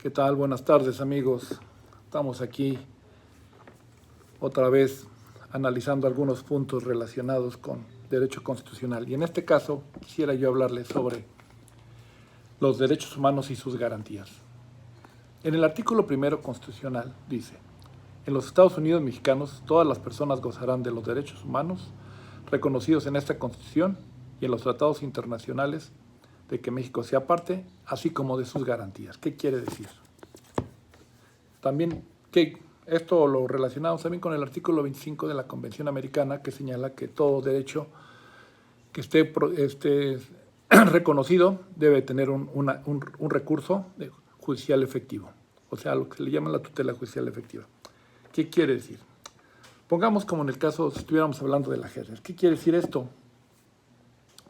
¿Qué tal? Buenas tardes, amigos. Estamos aquí otra vez analizando algunos puntos relacionados con derecho constitucional. Y en este caso quisiera yo hablarles sobre los derechos humanos y sus garantías. En el artículo primero constitucional dice: en los Estados Unidos mexicanos todas las personas gozarán de los derechos humanos reconocidos en esta Constitución y en los tratados internacionales de que México sea parte, así como de sus garantías. ¿Qué quiere decir? También que esto lo relacionamos también con el artículo 25 de la Convención Americana, que señala que todo derecho que esté reconocido debe tener un recurso judicial efectivo, o sea, lo que se le llama la tutela judicial efectiva. ¿Qué quiere decir? Pongamos como en el caso, si estuviéramos hablando del ajedrez. ¿Qué quiere decir esto?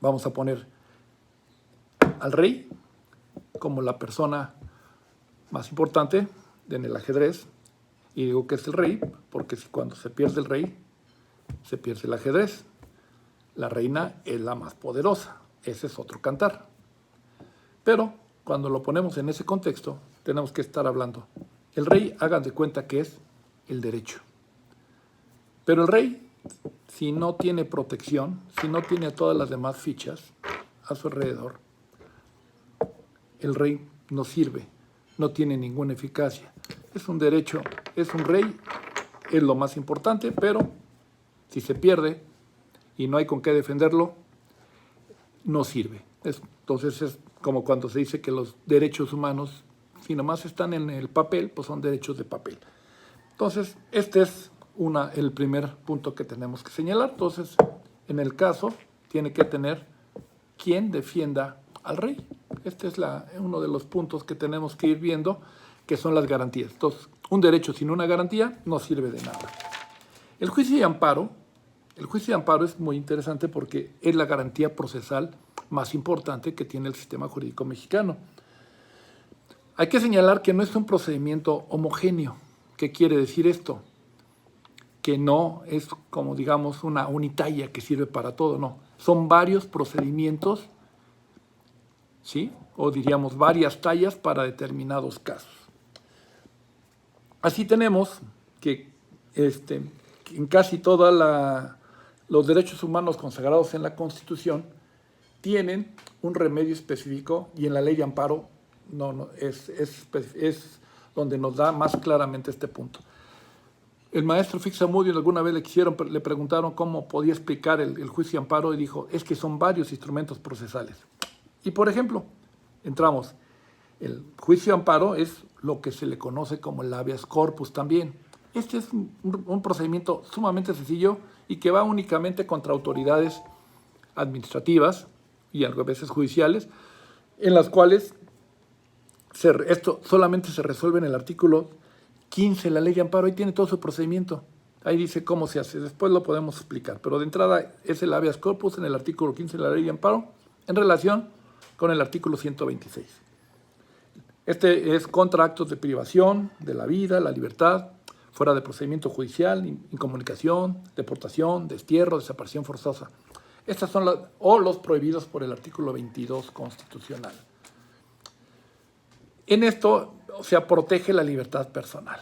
Vamos a poner al rey como la persona más importante en el ajedrez, y digo que es el rey porque cuando se pierde el rey, se pierde el ajedrez. La reina es la más poderosa, ese es otro cantar. Pero cuando lo ponemos en ese contexto, tenemos que estar hablando. El rey, hagan de cuenta que es el derecho. Pero el rey, si no tiene protección, si no tiene todas las demás fichas a su alrededor, el rey no sirve, no tiene ninguna eficacia. Es un derecho, es un rey, es lo más importante, pero si se pierde y no hay con qué defenderlo, no sirve. Entonces es como cuando se dice que los derechos humanos, si nomás están en el papel, pues son derechos de papel. Entonces, este es el primer punto que tenemos que señalar. Entonces, en el caso, tiene que tener quien defienda al rey. Este es uno de los puntos que tenemos que ir viendo, que son las garantías. Entonces, un derecho sin una garantía no sirve de nada. El juicio de amparo es muy interesante porque es la garantía procesal más importante que tiene el sistema jurídico mexicano. Hay que señalar que no es un procedimiento homogéneo. ¿Qué quiere decir esto? Que no es como, digamos, una unitaria que sirve para todo, no. Son varios procedimientos, ¿sí? O diríamos varias tallas para determinados casos. Así tenemos que en casi todos los derechos humanos consagrados en la Constitución tienen un remedio específico, y en la ley de amparo es donde nos da más claramente este punto. El maestro Fixamudio alguna vez le preguntaron cómo podía explicar el juicio de amparo, y dijo: es que son varios instrumentos procesales. Y por ejemplo, entramos, el juicio de amparo es lo que se le conoce como el habeas corpus también. Este es un procedimiento sumamente sencillo y que va únicamente contra autoridades administrativas y a veces judiciales, en las cuales esto solamente se resuelve en el artículo 15 de la ley de amparo. Ahí tiene todo su procedimiento. Ahí dice cómo se hace. Después lo podemos explicar. Pero de entrada es el habeas corpus en el artículo 15 de la ley de amparo en relación con el artículo 126. Este es contra actos de privación de la vida, la libertad, fuera de procedimiento judicial, incomunicación, deportación, destierro, desaparición forzosa. Estas son los prohibidos por el artículo 22 constitucional. En esto, o sea, protege la libertad personal.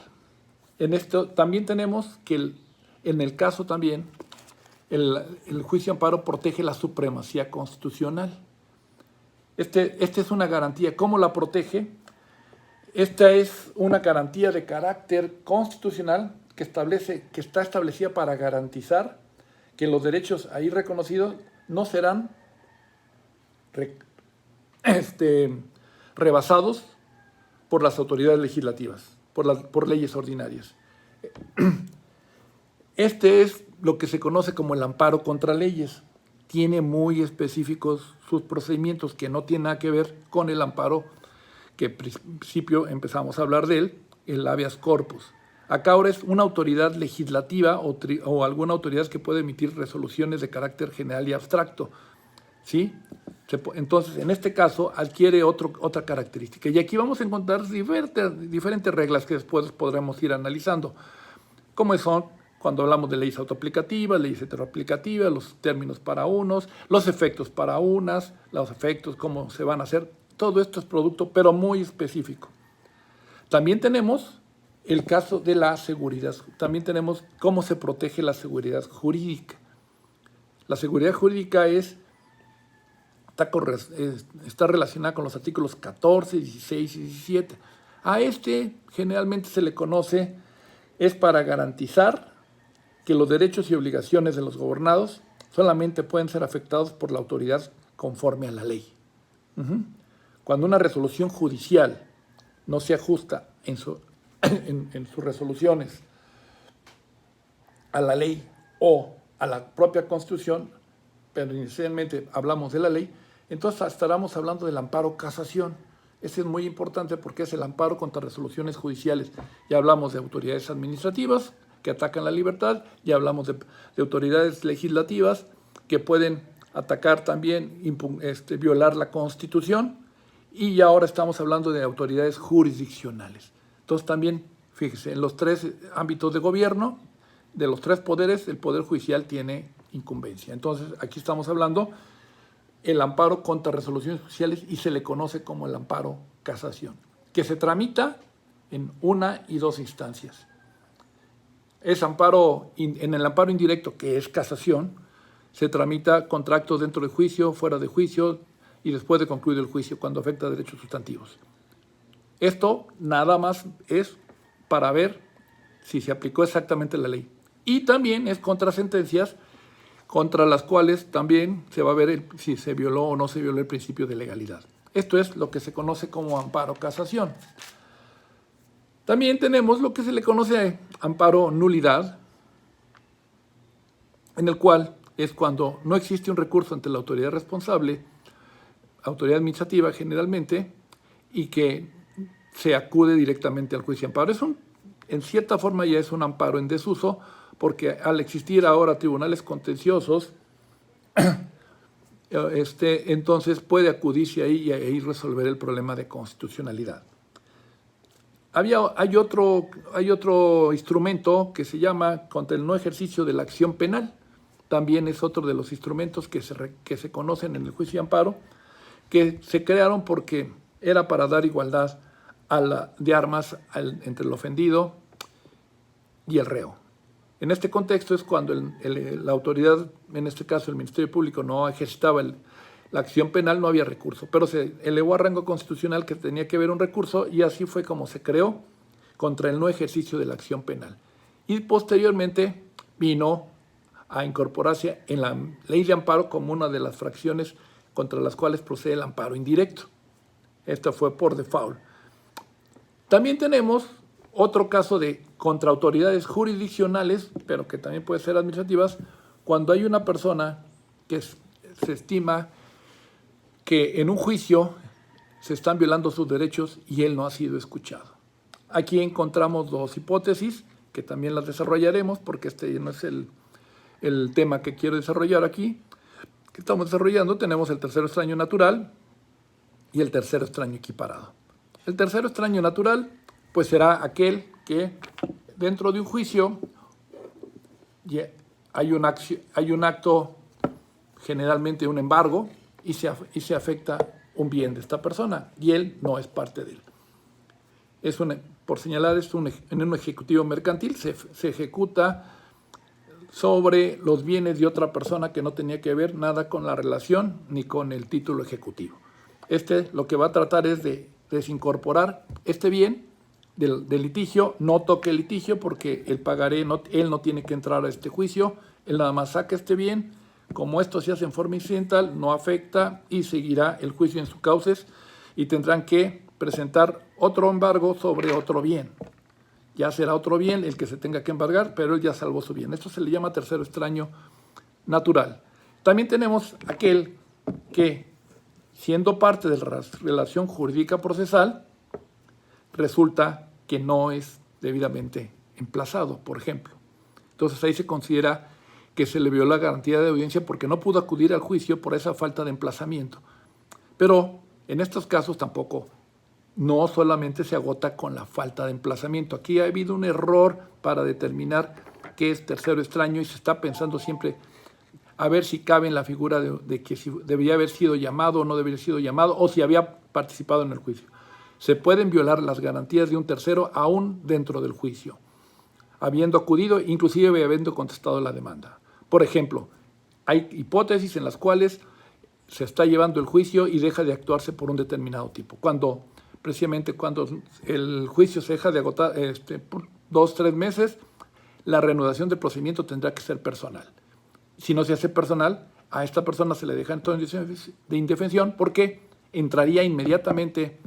En esto también tenemos que en el caso también, el juicio de amparo protege la supremacía constitucional. Esta es una garantía. ¿Cómo la protege? Esta es una garantía de carácter constitucional que está establecida para garantizar que los derechos ahí reconocidos no serán rebasados por las autoridades legislativas, por leyes ordinarias. Este es lo que se conoce como el amparo contra leyes. Tiene muy específicos sus procedimientos que no tienen nada que ver con el amparo que al principio empezamos a hablar de él, el habeas corpus. Acá ahora es una autoridad legislativa o alguna autoridad que puede emitir resoluciones de carácter general y abstracto, ¿sí? Entonces, en este caso, adquiere otra característica. Y aquí vamos a encontrar diferentes reglas que después podremos ir analizando, como son cuando hablamos de leyes autoaplicativas, leyes heteroaplicativas, los términos para unos, los efectos para unas, los efectos, cómo se van a hacer. Todo esto es producto, pero muy específico. También tenemos el caso de la seguridad. También tenemos cómo se protege la seguridad jurídica. La seguridad jurídica está relacionada con los artículos 14, 16 y 17. A generalmente se le conoce, es para garantizar que los derechos y obligaciones de los gobernados solamente pueden ser afectados por la autoridad conforme a la ley. Cuando una resolución judicial no se ajusta en sus resoluciones a la ley o a la propia Constitución, pero inicialmente hablamos de la ley, entonces estaremos hablando del amparo casación. Ese es muy importante porque es el amparo contra resoluciones judiciales. Ya hablamos de autoridades administrativas que atacan la libertad, ya hablamos de autoridades legislativas que pueden atacar también, violar la Constitución, y ahora estamos hablando de autoridades jurisdiccionales. Entonces también, fíjese, en los tres ámbitos de gobierno, de los tres poderes, el Poder Judicial tiene incumbencia. Entonces aquí estamos hablando el amparo contra resoluciones judiciales y se le conoce como el amparo casación, que se tramita en una y dos instancias. En el amparo indirecto, que es casación, se tramita contra actos dentro del juicio, fuera de juicio y después de concluido el juicio cuando afecta a derechos sustantivos. Esto nada más es para ver si se aplicó exactamente la ley. Y también es contra sentencias contra las cuales también se va a ver si se violó o no se violó el principio de legalidad. Esto es lo que se conoce como amparo casación. También tenemos lo que se le conoce amparo nulidad, en el cual es cuando no existe un recurso ante la autoridad responsable, autoridad administrativa generalmente, y que se acude directamente al juicio de amparo. En cierta forma ya es un amparo en desuso, porque al existir ahora tribunales contenciosos, entonces puede acudirse ahí y ahí resolver el problema de constitucionalidad. Hay otro instrumento que se llama contra el no ejercicio de la acción penal. También es otro de los instrumentos que se conocen en el juicio de amparo, que se crearon porque era para dar igualdad de armas entre el ofendido y el reo. En este contexto es cuando la autoridad, en este caso el Ministerio Público, no ejercitaba la acción penal, no había recurso, pero se elevó a rango constitucional que tenía que haber un recurso y así fue como se creó contra el no ejercicio de la acción penal. Y posteriormente vino a incorporarse en la ley de amparo como una de las fracciones contra las cuales procede el amparo indirecto. Esto fue por default. También tenemos otro caso de contra autoridades jurisdiccionales, pero que también puede ser administrativas, cuando hay una persona que se estima que en un juicio se están violando sus derechos y él no ha sido escuchado. Aquí encontramos dos hipótesis, que también las desarrollaremos, porque este no es el tema que quiero desarrollar aquí, que estamos desarrollando. Tenemos el tercero extraño natural y el tercero extraño equiparado. El tercero extraño natural, pues será aquel que dentro de un juicio hay un acto, generalmente un embargo, y se afecta un bien de esta persona, y él no es parte de él. Por señalar, en un ejecutivo mercantil se ejecuta sobre los bienes de otra persona que no tenía que ver nada con la relación ni con el título ejecutivo. Lo que va a tratar es de desincorporar este bien del litigio. No toque el litigio porque el pagaré, él no tiene que entrar a este juicio, él nada más saca este bien. Como esto se hace en forma incidental, no afecta y seguirá el juicio en sus cauces y tendrán que presentar otro embargo sobre otro bien. Ya será otro bien el que se tenga que embargar, pero él ya salvó su bien. Esto se le llama tercero extraño natural. También tenemos aquel que, siendo parte de la relación jurídica procesal, resulta que no es debidamente emplazado, por ejemplo. Entonces ahí se considera que se le violó la garantía de audiencia porque no pudo acudir al juicio por esa falta de emplazamiento. Pero en estos casos tampoco, no solamente se agota con la falta de emplazamiento. Aquí ha habido un error para determinar qué es tercero extraño y se está pensando siempre a ver si cabe en la figura de que si debería haber sido llamado o no debería haber sido llamado o si había participado en el juicio. Se pueden violar las garantías de un tercero aún dentro del juicio, habiendo acudido, inclusive habiendo contestado la demanda. Por ejemplo, hay hipótesis en las cuales se está llevando el juicio y deja de actuarse por un determinado tipo. Precisamente cuando el juicio se deja de agotar por 2 o 3 meses, la reanudación del procedimiento tendrá que ser personal. Si no se hace personal, a esta persona se le deja entonces de indefensión porque entraría inmediatamente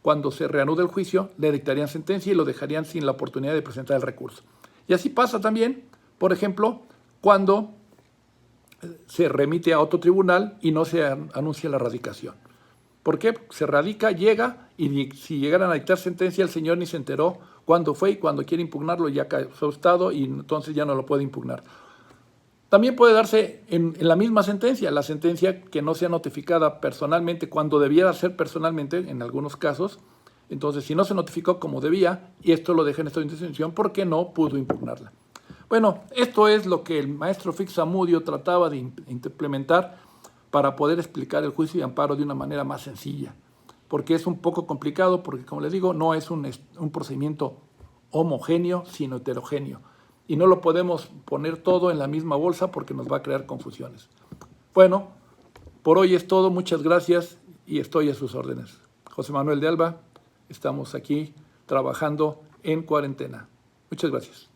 cuando se reanude el juicio, le dictarían sentencia y lo dejarían sin la oportunidad de presentar el recurso. Y así pasa también, por ejemplo, cuando se remite a otro tribunal y no se anuncia la radicación. ¿Por qué? Se radica, llega, y si llegaran a dictar sentencia, el señor ni se enteró cuándo fue, y cuando quiere impugnarlo ya causó estado y entonces ya no lo puede impugnar. También puede darse en la misma sentencia, la sentencia que no sea notificada personalmente cuando debiera ser personalmente, en algunos casos. Entonces, si no se notificó como debía, y esto lo deja en estado de indefensión porque no pudo impugnarla. Bueno, esto es lo que el maestro Fix Zamudio trataba de implementar para poder explicar el juicio y amparo de una manera más sencilla, porque es un poco complicado, porque como les digo, no es un procedimiento homogéneo, sino heterogéneo, y no lo podemos poner todo en la misma bolsa porque nos va a crear confusiones. Bueno, por hoy es todo, muchas gracias y estoy a sus órdenes. José Manuel de Alba, estamos aquí trabajando en cuarentena. Muchas gracias.